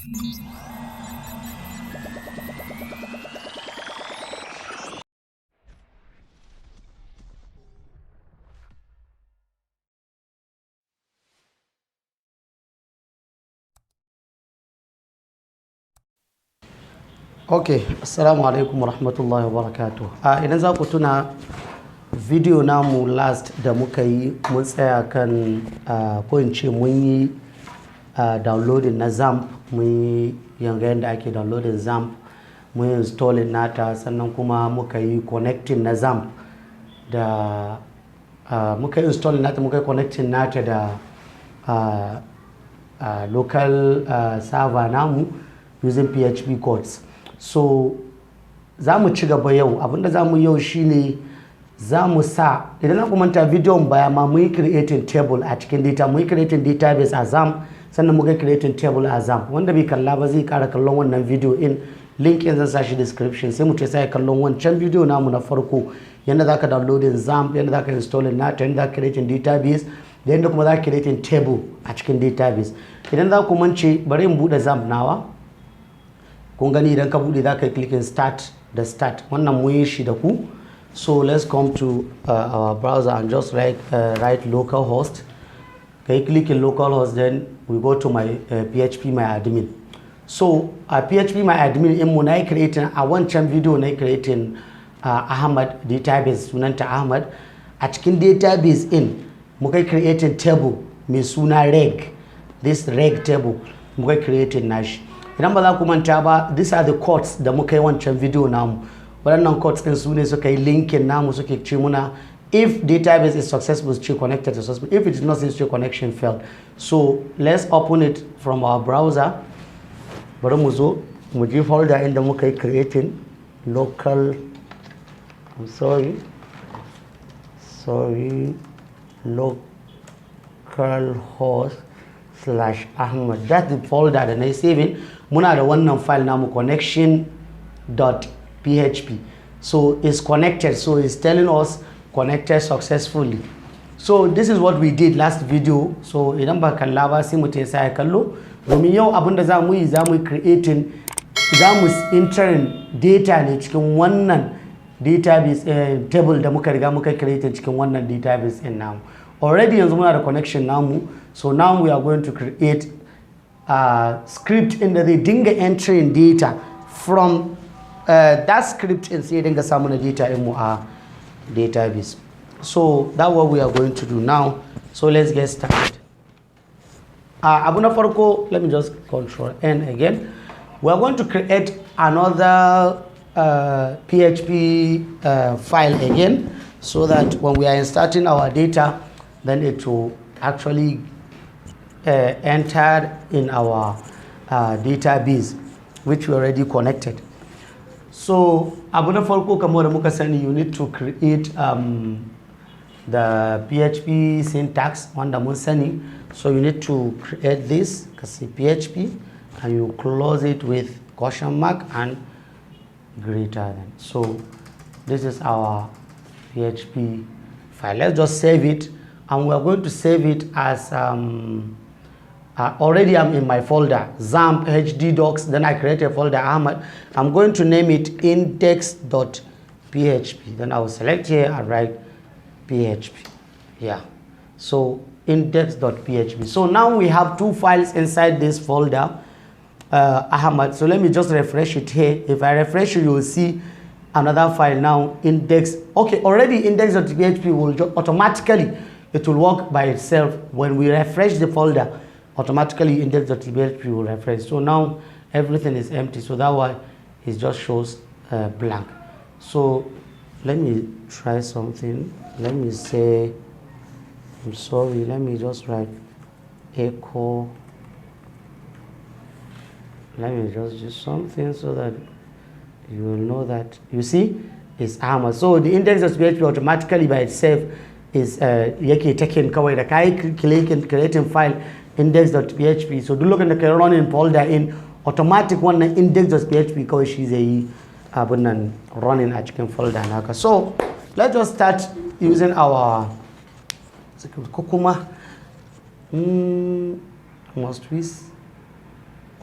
Okay, assalamu alaikum wa rahmatullahi wa barakatuh. Idan za ku tuna video namu last da muka yi mun tsaya kan ko in ce mun yi downloading na XAMPP, mun yi yanga yadda ake downloading XAMPP, mun yi installing nata, sannan kuma muka yi connecting na XAMPP da muka yi installing nata, muka yi connecting nata da local server namu using PHP codes. So za mu ci gaba yau. Abinda za mu yau shine za mu sa, idan na manta bidiyon baya ma mu yi creating table a cikin data, mu yi creating database a XAMPP, sannan muka yi creating table a XAMPP. Wanda bai kalla ba zai kara kallon wannan video in link in zan sa shi description, sai mu ce sai kallon wancan video namu na farko yanda zaka downloading XAMPP, yanda zaka installing nata, yanda zaka creating database, da yanda kuma zaka creating table a cikin database. Idan za ku mance, bari in bude XAMPP nawa. Kun gani idan ka bude za ka yi clicking start da start, wannan mun yi shi da ku. So let's come to our browser and just write localhost. Okay, click in localhost, then we go to my PHP my admin. So PHP my admin in mu na creating a wancan video na creating Ahmad database, sunanta Ahmad. A cikin database in muka creating table mai suna reg, this reg table muka creating nashi. Idan ba za ku manta ba, these are the codes da muka yi wancan video namu. Waɗannan codes ɗin su ne suka yi linkin namu, suke ce muna if database is successful, stay connected to successful. If it is not, stay connection failed. So let's open it from our browser. Bari mu zo mu je folder inda muka yi creating local, localhost /Ahmad. That's the folder da na yi saving. Muna da wannan file namu connection.php. So it's connected, so it's telling us connected successfully. So this is what we did last video. So idan ba kalla ba sai mu ta sai kallo, domin yau abinda za mu yi, za mu creating, za mu entering data ne cikin wannan database table da muka riga muka create cikin wannan database din namu. Already yanzu muna da connection namu. So now we are going to create a script in the dinga entering data from that script and sai dinga samu na data in mu a database. So that's what we are going to do now. So let's get started. Abu na farko, let me just control N again. We are going to create another PHP file again, so that when we are inserting our data, then it will actually entered in our database, which we already connected. So abu na farko kamar muka sani, you need to create the PHP syntax wanda mun sani. So you need to create this, kasi PHP, and you close it with question mark and greater than. So this is our PHP file. Let's just save it, and we are going to save it as already I'm in my folder XAMPP HD docs, then I create a folder Ahmad. I'm going to name it index.php. Then I will select here and write PHP. Yeah, so index.php. So now we have two files inside this folder Ahmad. So let me just refresh it here. If I refresh it, you will see another file now, index. Okay, already index.php will automatically, it will work by itself. When we refresh the folder, automatically index.php will refresh. So now everything is empty, so that why it just shows blank. So let me try something. Let me say, I'm sorry, let me just write echo. Let me just do something so that you will know that, you see, it's Ahmad. So the index.php automatically by itself is yake taken kawai da kai creating file index.php. So do look in the running folder in automatic one index.php kawai shi zai yi abun nan running a cikin folder naka. So let's just start using our kuma must we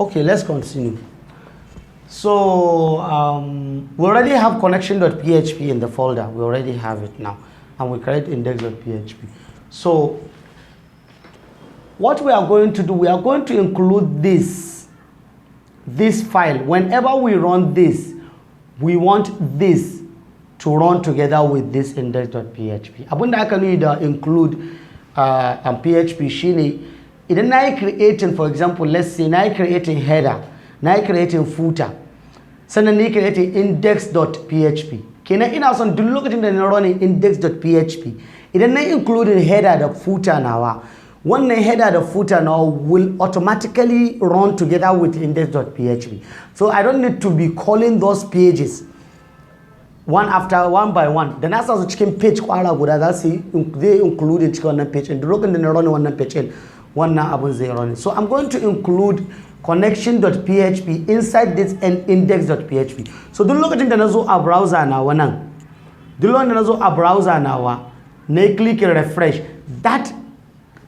Okay, let's continue. So we already have connection.php in the folder. We already have it now, and we create index.php. So what we are going to do, we are going to include this file. Whenever we run this, we want this to run together with this index.php. Abunda aka nuni da include PHP shine idan na yi creating, for example, let's say na yi creating header, na yi creating footer, sannan na yi creating index.php. Kenan ina son duk lokacin da na running index.php, idan na include header da footer nawa, wannan header da footer now will automatically run together with index.php. So I don't need to be calling those pages one by one. Da na sa su cikin page kwara guda za su zai include cikin wannan page din. Duk lokacin da na run wannan page din, wannan abun zai run. So I'm going to include connection.php inside this index.php. So duk lokacin da na zo a browser nawa nan, duk lokacin da na zo a browser nawa, na click refresh, that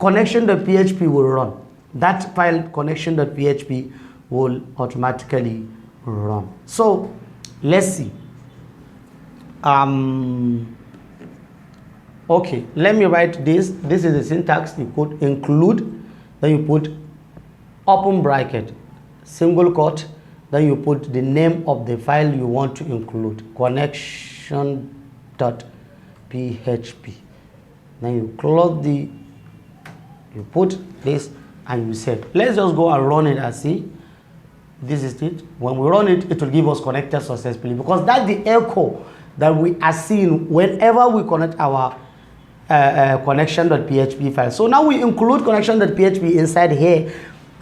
connection.php will run. That file connection.php will automatically run. So let's see. Okay, let me write this. This is the syntax. You put include, then you put open bracket, single quote, then you put the name of the file you want to include, connection.php. Then you close the, you put this and you save. Let's just go and run it and see. This is it. When we run it, it will give us connected successfully, because that's the echo that we are seeing whenever we connect our connection.php file. So now we include connection.php inside here,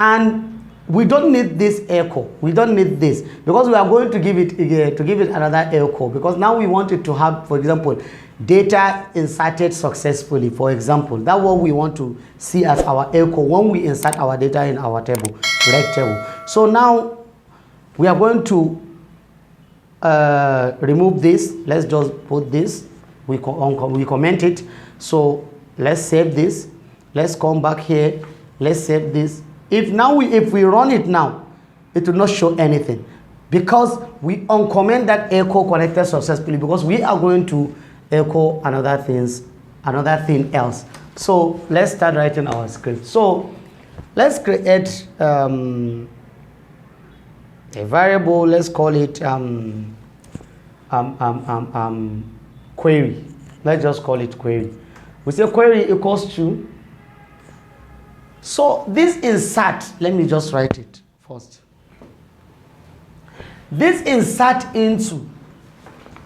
and we don't need this echo. We don't need this, because we are going to give it another echo, because now we want it to have, for example, data inserted successfully. For example, that's what we want to see as our echo when we insert our data in our table, rect table. So now we are going to remove this. Let's just put this. We comment it. So let's save this. Let's come back here. Let's save this. If we run it now, it will not show anything, because we uncomment that echo connected successfully, because we are going to echo another thing else. So let's start writing our script. So let's create a variable. Let's call it query. Let's just call it query. We say query equals to. So this insert, let me just write it first. This insert into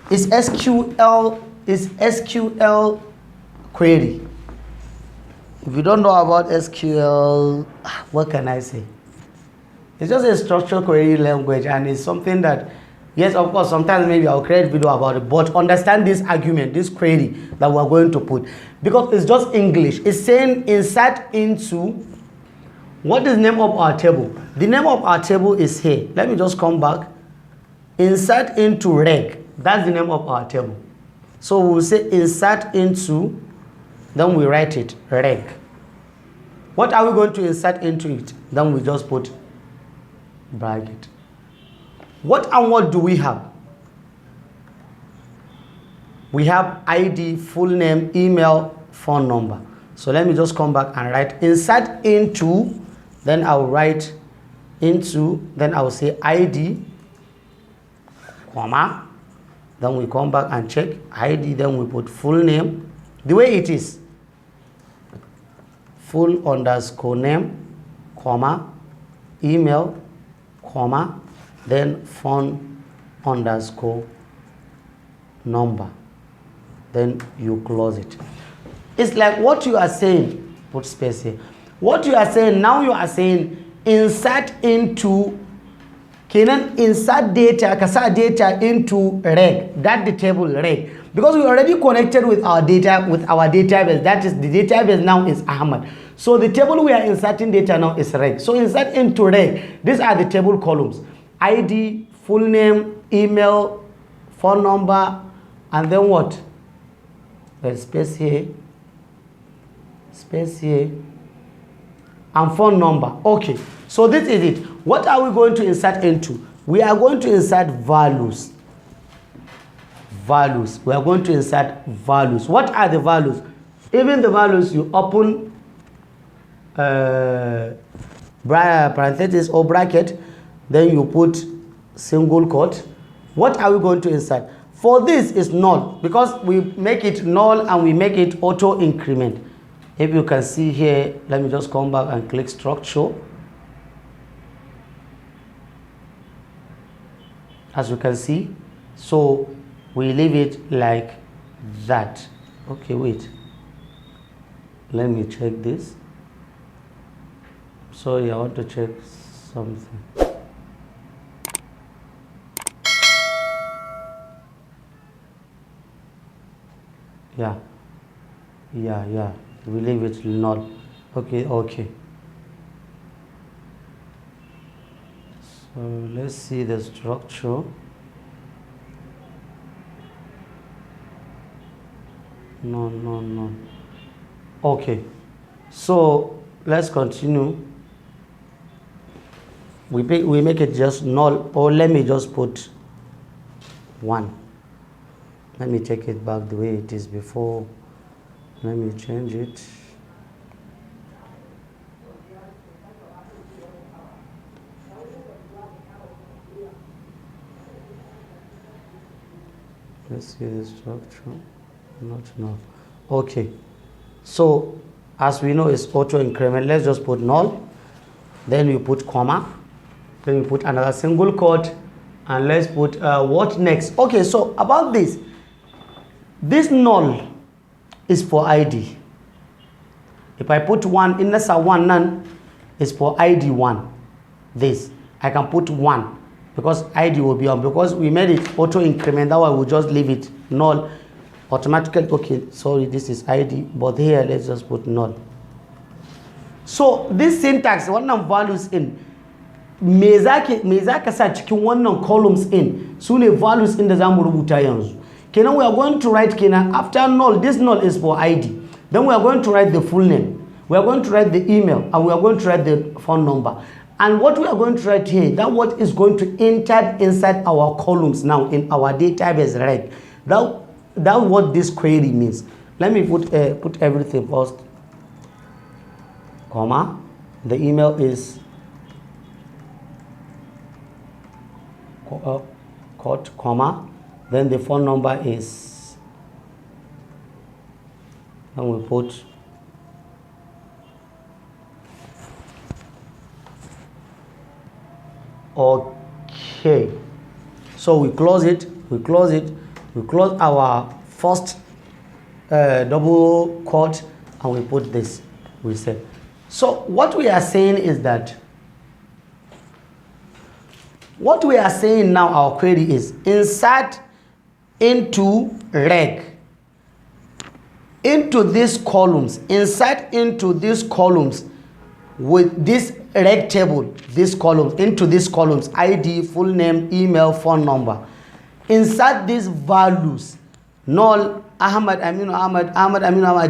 is SQL query. If you don't know about SQL, what can I say? It's just a structured query language, and it's something that, yes, of course, sometimes maybe I'll create a video about it, but understand this argument, this query that we're going to put, because it's just English. It's saying insert into, what is the name of our table? The name of our table is here. Let me just come back. Insert into reg. That's the name of our table. So we'll say insert into, then we write it, reg. What are we going to insert into it? Then we just put bracket. What and what do we have? We have ID, full name, email, phone number. So let me just come back and write insert into, then I'll write into, then I'll say ID, comma, then we come back and check ID, then we put full name, the way it is, full underscore name, comma, email, comma, then phone underscore number, then you close it. It's like what you are saying, put space here. What you are saying, now you are saying insert into, can insert data, kasa data into reg, that the table reg, because we already connected with our data, with our database. That is, the database now is Ahmad. So the table we are inserting data now is reg. So insert into reg. These are the table columns: ID, full name, email, phone number, and then what? There's space here, and phone number. Okay, so this is it. what are we going to insert into? We are going to insert values. Values. We are going to insert values. What are the values? Even the values, you open parenthesis or bracket, then you put single quote. What are we going to insert? For this is null, because we make it null and we make it auto increment. If you can see here, let me just come back and click structure. As you can see, so we leave it like that. Okay, wait, let me check this. Sorry, I want to check something. Yeah, we leave it null. Okay. So let's see the structure. No. Okay, so let's continue. We make it just null, or let me just put 1. Let me take it back the way it is before. Let me change it. Let's see the structure. Not null. Okay, so as we know it's auto increment, let's just put null, then you put comma, then you put another single quote, and let's put what next. Okay, so about this null is for ID. If I put 1 in this wnnan is for ID 1. This I can put 1 because ID will be on, because we made it auto increment. That way we'll just leave it null automatically. Okay, sorry, this is ID, but here let's just put null. So this syntax, wannan values in, me za ka sa cikin wannan columns in, su ne values in da za mu rubuta yanzu. Kenan we are going to write, kenan after null, this null is for ID. Then we are going to write the full name, we are going to write the email, and we are going to write the phone number. And what we are going to write here, that what is going to enter inside our columns now in our database, right? That's what this query means. Let me put everything first, comma, the email is comma, then the phone number is, then we put okay. So we close it, we close our first double quote, and we put this, we say. So what we are saying is that, what we are saying now, our query is insert into reg, into these columns, insert into these columns with this reg table, these columns, into these columns, ID, full name, email, phone number. Insert these values, null, Ahmad Aminu Ahmad,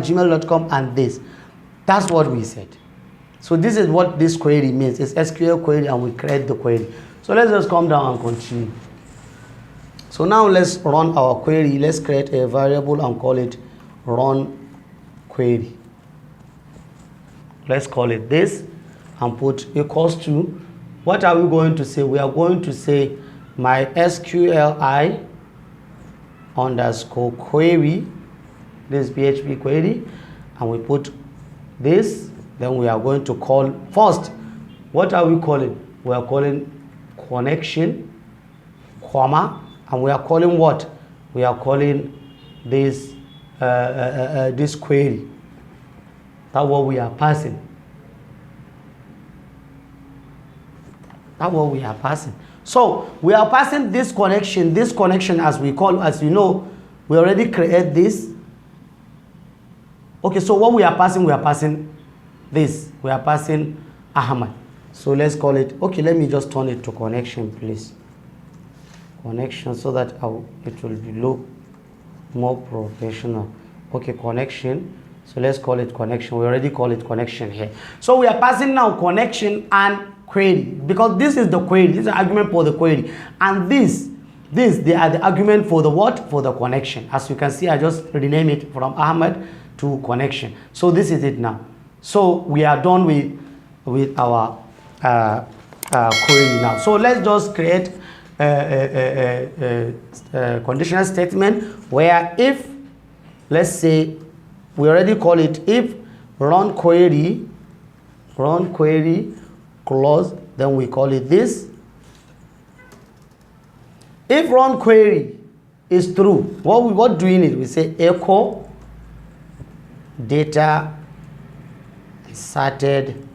gmail.com, and this. That's what we said. So this is what this query means. It's SQL query, and we create the query. So let's just come down and continue. So now let's run our query. Let's create a variable and call it run query. Let's call it this and put equals to, what are we going to say? We are going to say my SQLi underscore query, this PHP query, and we put this. Then we are going to call first, what are we calling? We are calling connection, comma, and we are calling what? We are calling this this query. That's what we are passing. That's what we are passing. So we are passing this connection as we call, as you know, we already create this. Okay, so what we are passing this. We are passing Ahmad. So let's call it, okay, let me just turn it to connection, please. Connection, so that it will look more professional. Okay, connection. So let's call it connection. We already call it connection here. So we are passing now connection and query, because this is the query. This is the argument for the query, and this they are the argument for the what? For the connection. As you can see, I just rename it from Ahmed to connection. So this is it now. So we are done with our query now. So let's just create a conditional statement where if, let's say, we already call it if run query close, then we call it this. If run query is true, what do we need? We say echo data inserted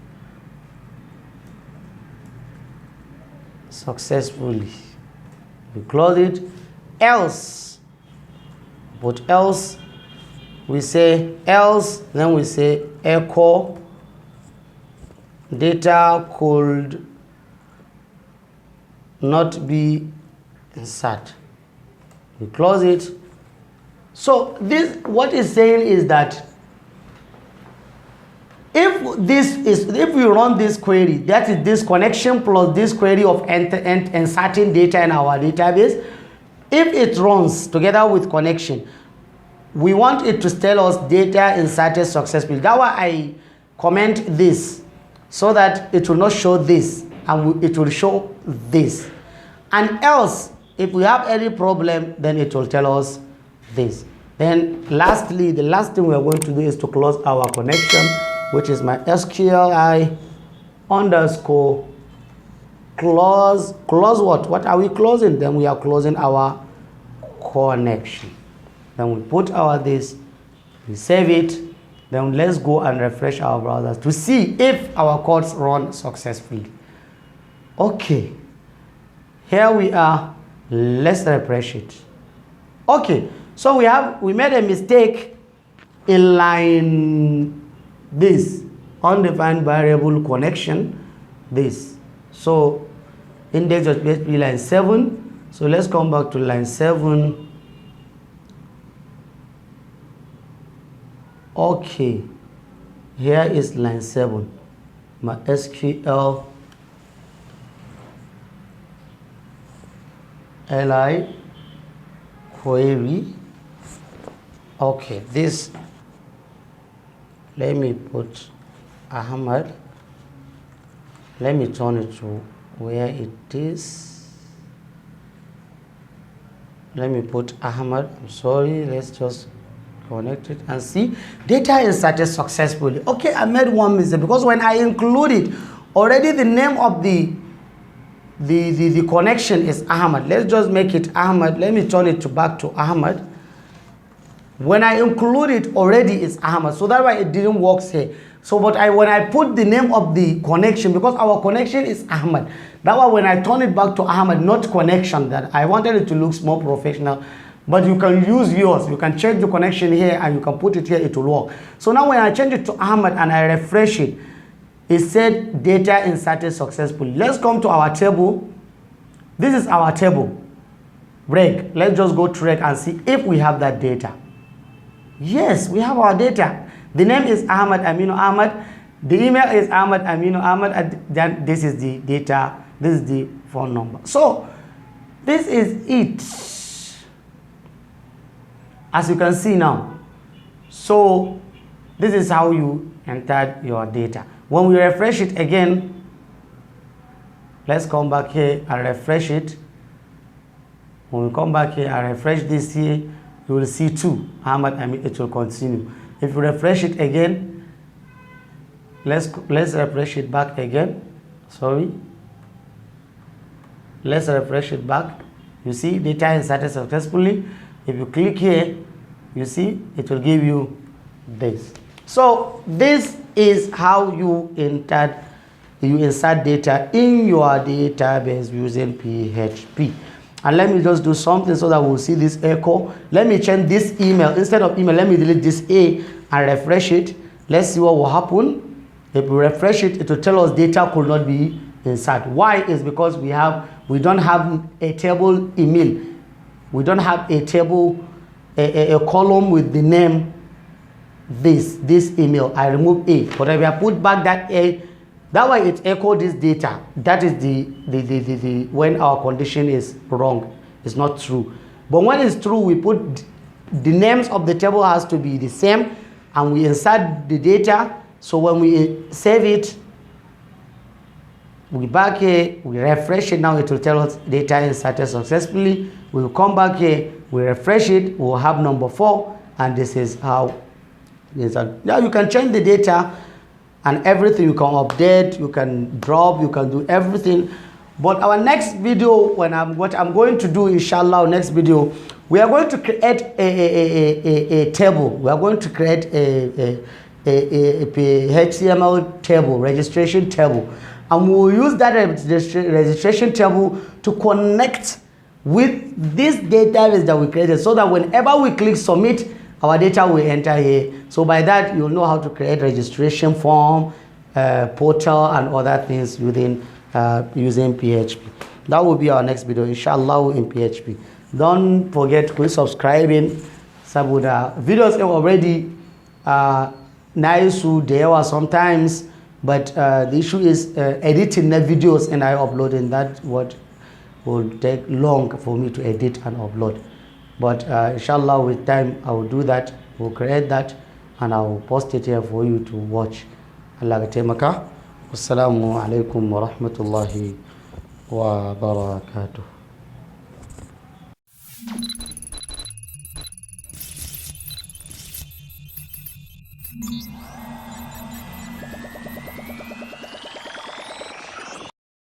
successfully. We close it. Else, but else we say else, then we say echo data could not be inserted. We close it. So this, what is saying is that if we run this query, that is this connection plus this query of inserting data in our database, if it runs together with connection, we want it to tell us data inserted successfully. That's why I comment this, so that it will not show this and it will show this. And else, if we have any problem, then it will tell us this. Then lastly, the last thing we are going to do is to close our connection, which is my SQLi underscore close. Close what? What are we closing? Then we are closing our connection. Then we put our this, we save it. Then let's go and refresh our browsers to see if our codes run successfully. Okay, here we are. Let's refresh it. Okay, so we made a mistake in line this undefined variable connection this. So index of PHP line 7. So let's come back to line 7. Okay, here is line 7. My SQL li query. Okay, this, let me put Ahmad. Let me turn it to where it is. Let me put Ahmad. I'm sorry, let's just connect it and see data inserted successfully. Okay, I made one mistake because when I included already the name of the connection is Ahmad. Let's just make it Ahmad. Let me turn it back to Ahmad. When I include it already it's Ahmad, so that's why it didn't work here. So but when I put the name of the connection, because our connection is Ahmad, that why when I turn it back to Ahmad, not connection, that I wanted it to look more professional. But you can use yours. You can check the connection here and you can put it here, it will work. So now when I change it to Ahmad and I refresh it, it said data inserted successfully. Let's come to our table. This is our table. Reg. Let's just go to reg and see if we have that data. Yes, we have our data. The name is Ahmad Aminu Ahmad. The email is Ahmad Aminu Ahmad. And then this is the data. This is the phone number. So this is it. As you can see now. So this is how you entered your data. When we refresh it again, let's come back here and refresh it. When we come back here and refresh this here, you will see 2. Ahmad, I mean, it will continue. If you refresh it again, let's refresh it back again. Sorry. Let's refresh it back. You see, data inserted successfully. If you click here, you see, it will give you this. So this is how you insert data in your database using PHP. And let me just do something so that we'll see this echo. Let me change this email. Instead of email, let me delete this A and refresh it. Let's see what will happen. If we refresh it, it will tell us data could not be inserted. Why? Is because we don't have a table email. We don't have a table, a column with the name this email, I remove A, but if I put back that A, that way it echo this data. That is the when our condition is wrong, it's not true. But when it's true, we put the names of the table has to be the same, and we insert the data. So when we save it, we back here, we refresh it. Now it will tell us data inserted successfully. We will come back here, we refresh it, we'll have number 4, and this is how it is. Now you can change the data and everything. You can update, you can drop, you can do everything. But our next video, what I'm going to do, inshallah, next video, we are going to create a table. We are going to create a HTML table, registration table. And we will use that registration table to connect with this database that we created, so that whenever we click submit, our data will enter here. So by that, you'll know how to create registration form, portal, and other things within using PHP. That will be our next video, inshallah, in PHP. Don't forget to subscribe in Sabuda. Videos are already nice to there sometimes, but the issue is editing the videos and I uploading. That what will take long for me to edit and upload. But inshallah, with time I will do that. We'll create that and I will post it here for you to watch. Allah taimaka. Wassalamu alaikum wa rahmatullahi wa barakatuh.